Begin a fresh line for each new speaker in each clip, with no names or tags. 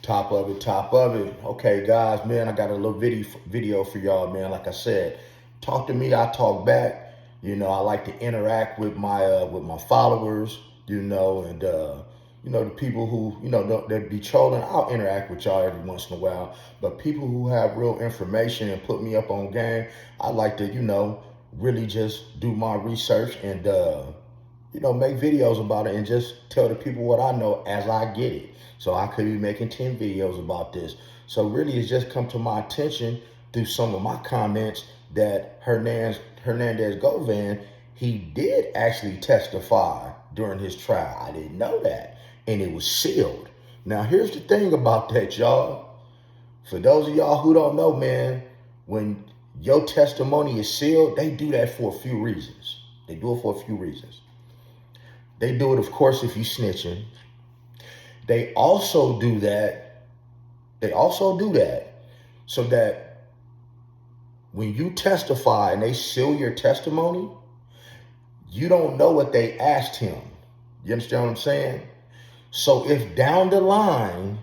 Top of it, top of it. Okay, guys, man, I got a little video for y'all, man. Like I said, talk to me, I talk back. I like to interact with my followers, and the people who that be trolling. I'll interact with y'all every once in a while, but people who have real information and put me up on game, I like to really just do my research and make videos about it and just tell the people what I know as I get it. So I could be making 10 videos about this. So really it's just come to my attention through some of my comments that Hernandez Govan, he did actually testify during his trial. I didn't know that. And it was sealed. Now here's the thing about that, y'all. For those of y'all who don't know, man, when your testimony is sealed, they do that for a few reasons. They do it for a few reasons. They do it, of course, if you snitching. They also do that so that when you testify and they seal your testimony, you don't know what they asked him. You understand what I'm saying? So if down the line,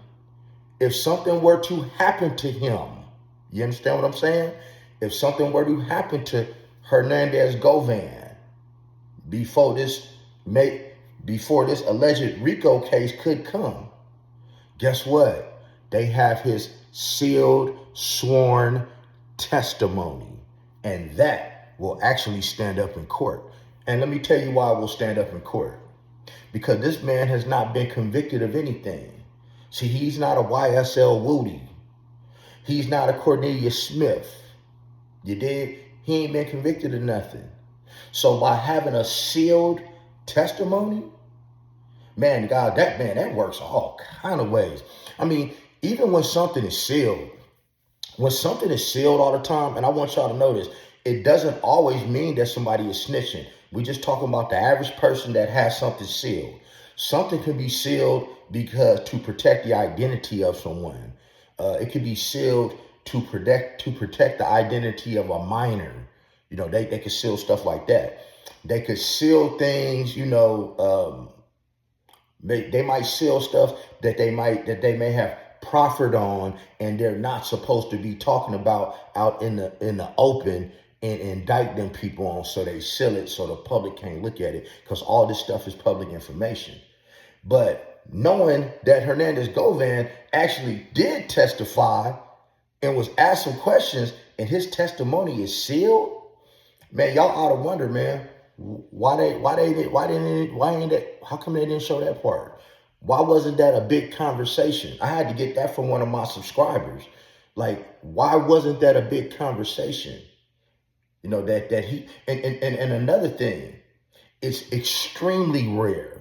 if something were to happen to him, you understand what I'm saying? If something were to happen to Hernandez Govan before this alleged Rico case could come, guess what? They have his sealed, sworn testimony, and that will actually stand up in court. And let me tell you why it will stand up in court. Because this man has not been convicted of anything. See, he's not a YSL Woody. He's not a Cornelius Smith. You dig? He ain't been convicted of nothing. So by having a sealed testimony, man, God, that works all kind of ways. I mean, even when something is sealed all the time, and I want y'all to know this, it doesn't always mean that somebody is snitching. We're just talking about the average person that has something sealed. Something can be sealed because to protect the identity of someone. It could be sealed to protect the identity of a minor. They could seal stuff like that. They could seal things, they might seal stuff that they may have proffered on and they're not supposed to be talking about out in the open and indict them people on, so they seal it so the public can't look at it because all this stuff is public information. But knowing that Hernandez Govan actually did testify and was asked some questions and his testimony is sealed, man, y'all ought to wonder, man, how come they didn't show that part? Why wasn't that a big conversation? I had to get that from one of my subscribers. Like, why wasn't that a big conversation? That he, and another thing, it's extremely rare.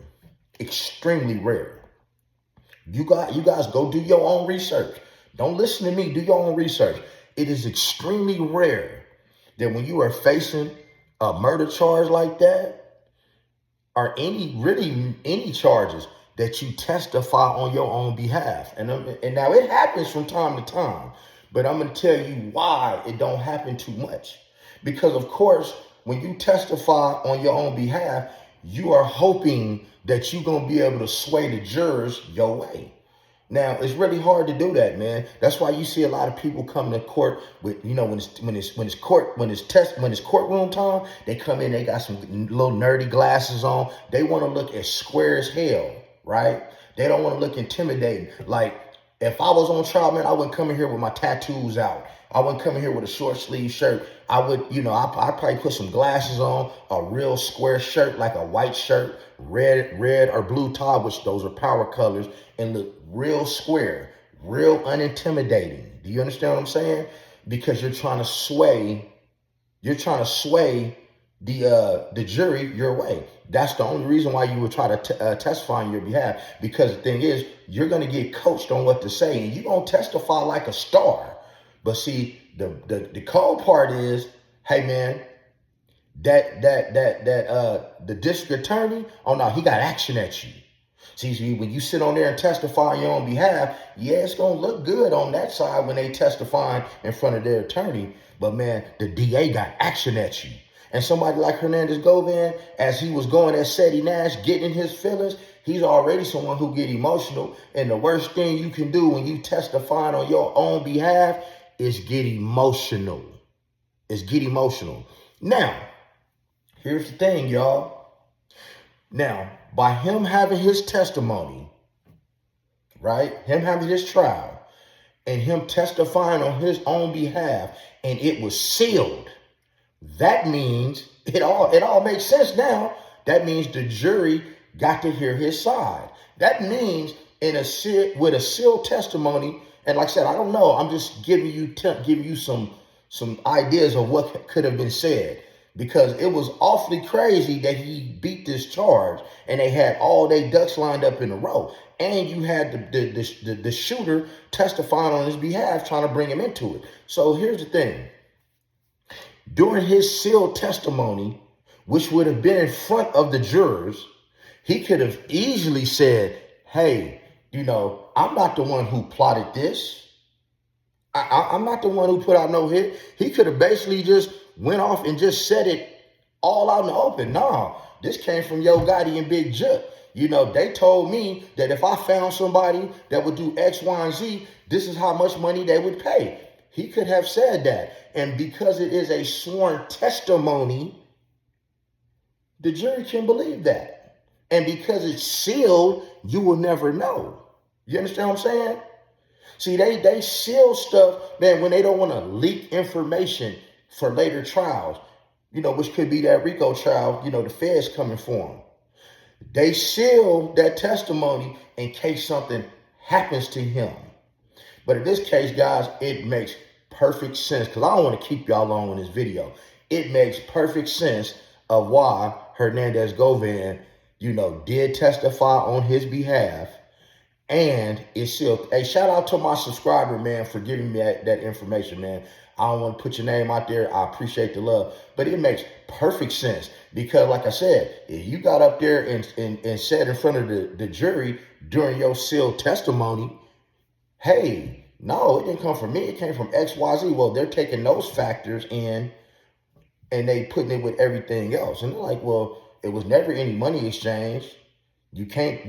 You guys go do your own research. Don't listen to me, do your own research. It is extremely rare that when you are facing a murder charge like that, or any charges, that you testify on your own behalf. And now it happens from time to time, but I'm going to tell you why it don't happen too much. Because of course, when you testify on your own behalf, you are hoping that you're going to be able to sway the jurors your way. Now, it's really hard to do that, man. That's why you see a lot of people come to court with, when it's courtroom time, they come in, they got some little nerdy glasses on. They want to look as square as hell, right? They don't want to look intimidating. Like, if I was on trial, man, I wouldn't come in here with my tattoos out. I wouldn't come in here with a short sleeve shirt. I would, I'd probably put some glasses on, a real square shirt, like a white shirt, red or blue tie, which those are power colors, and look real square, real unintimidating. Do you understand what I'm saying? Because you're trying to sway the jury your way. That's the only reason why you would try to testify on your behalf. Because the thing is, you're going to get coached on what to say, and you're going to testify like a star. But see, the cold part is, hey man, the district attorney, oh no, he got action at you. See, when you sit on there and testify on your own behalf, yeah, it's going to look good on that side when they testifying in front of their attorney. But man, the DA got action at you. And somebody like Hernandez Govan, as he was going at Seti Nash, getting in his feelings, He's already someone who get emotional. And the worst thing you can do when you testifying on your own behalf is get emotional. Now, here's the thing, y'all. Now, by him having his testimony, right? Him having his trial and him testifying on his own behalf, and it was sealed. That means it all makes sense now. That means the jury got to hear his side. That means with a sealed testimony, and like I said, I don't know. I'm just giving you some ideas of what could have been said, because it was awfully crazy that he beat this charge and they had all their ducks lined up in a row. And you had the shooter testifying on his behalf, trying to bring him into it. So here's the thing. During his sealed testimony, which would have been in front of the jurors, he could have easily said, hey, I'm not the one who plotted this. I'm not the one who put out no hit. He could have basically just went off and just said it all out in the open. Nah, this came from Yogotti and Big Juk. They told me that if I found somebody that would do X, Y, and Z, this is how much money they would pay. He could have said that. And because it is a sworn testimony, the jury can believe that. And because it's sealed, you will never know. You understand what I'm saying? See, they seal stuff, man, when they don't want to leak information for later trials, which could be that Rico trial, the feds coming for them. They seal that testimony in case something happens to him. But in this case, guys, it makes perfect sense, because I don't want to keep y'all long in this video. It makes perfect sense of why Hernandez Govan, did testify on his behalf, and it's sealed. Hey, shout out to my subscriber, man, for giving me that information, man. I don't want to put your name out there. I appreciate the love. But it makes perfect sense, because like I said, if you got up there and said in front of the jury during your sealed testimony, hey, no, it didn't come from me. It came from X, Y, Z. Well, they're taking those factors in and they putting it with everything else. And they're like, well, it was never any money exchange. You can't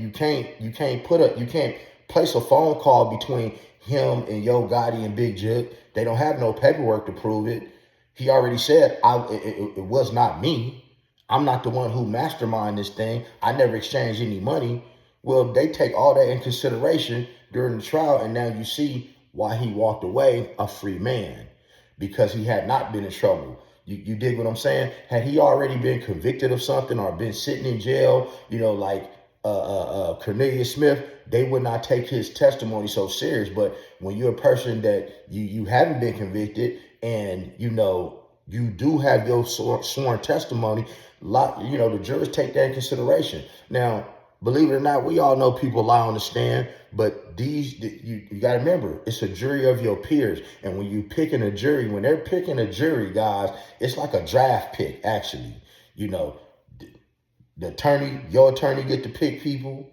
place a phone call between him and Yogotti and Big Juk. They don't have no paperwork to prove it. He already said it was not me. I'm not the one who masterminded this thing. I never exchanged any money. Well, they take all that in consideration during the trial, and now you see why he walked away a free man, because he had not been in trouble. You dig what I'm saying? Had he already been convicted of something or been sitting in jail, like Cornelius Smith, they would not take his testimony so serious. But when you're a person that you haven't been convicted and you do have your sworn testimony, the jurors take that in consideration. Now, believe it or not, we all know people lie on the stand, but you got to remember, it's a jury of your peers. And when you picking a jury, when they're picking a jury, guys, it's like a draft pick, actually. The your attorney get to pick people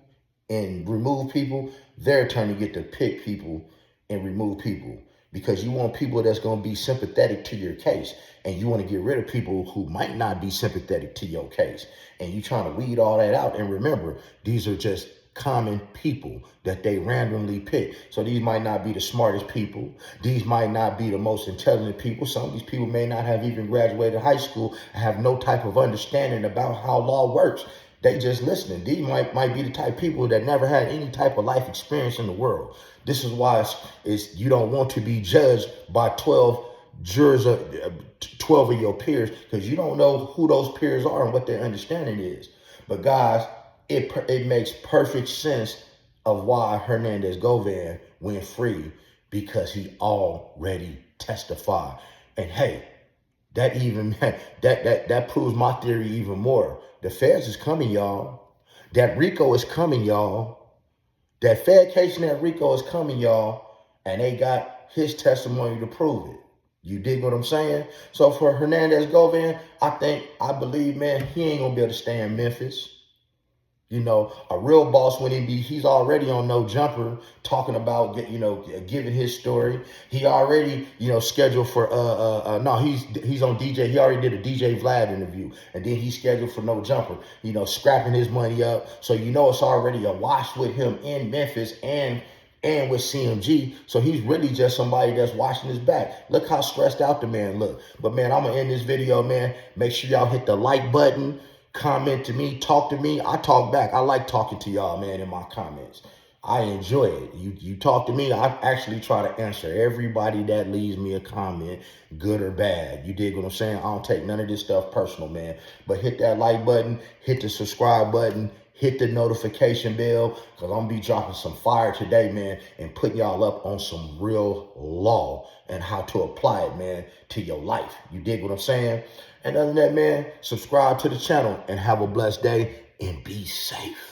and remove people. Their attorney get to pick people and remove people, because you want people that's going to be sympathetic to your case, and you want to get rid of people who might not be sympathetic to your case. And you trying to weed all that out. And remember, these are just common people that they randomly pick. So these might not be the smartest people. These might not be the most intelligent people. Some of these people may not have even graduated high school, have no type of understanding about how law works. They just listening. These might be the type of people that never had any type of life experience in the world. This is why you don't want to be judged by 12 jurors, 12 of your peers, because you don't know who those peers are and what their understanding is. But guys, it makes perfect sense of why Hernandez Govan went free, because he already testified. And hey, that proves my theory even more. The feds is coming, y'all. That Rico is coming, y'all. That Fed case and that Rico is coming, y'all. And they got his testimony to prove it. You dig what I'm saying? So for Hernandez Govan, I believe, man, he ain't gonna be able to stay in Memphis. You know, a real boss wouldn't be, he's already on No Jumper talking about, giving his story. He already, scheduled for, no, he's on DJ. He already did a DJ Vlad interview. And then he's scheduled for No Jumper, scrapping his money up. So, it's already a wash with him in Memphis and with CMG. So he's really just somebody that's washing his back. Look how stressed out the man look. But man, I'm going to end this video, man. Make sure y'all hit the like button. Comment to me, talk to me. I talk back. I like talking to y'all, man, in my comments. I enjoy it. You talk to me, I actually try to answer everybody that leaves me a comment, good or bad. You dig what I'm saying? I don't take none of this stuff personal, man. But hit that like button, hit the subscribe button, hit the notification bell, because I'm going to be dropping some fire today, man, and putting y'all up on some real law and how to apply it, man, to your life. You dig what I'm saying? And other than that, man, subscribe to the channel and have a blessed day and be safe.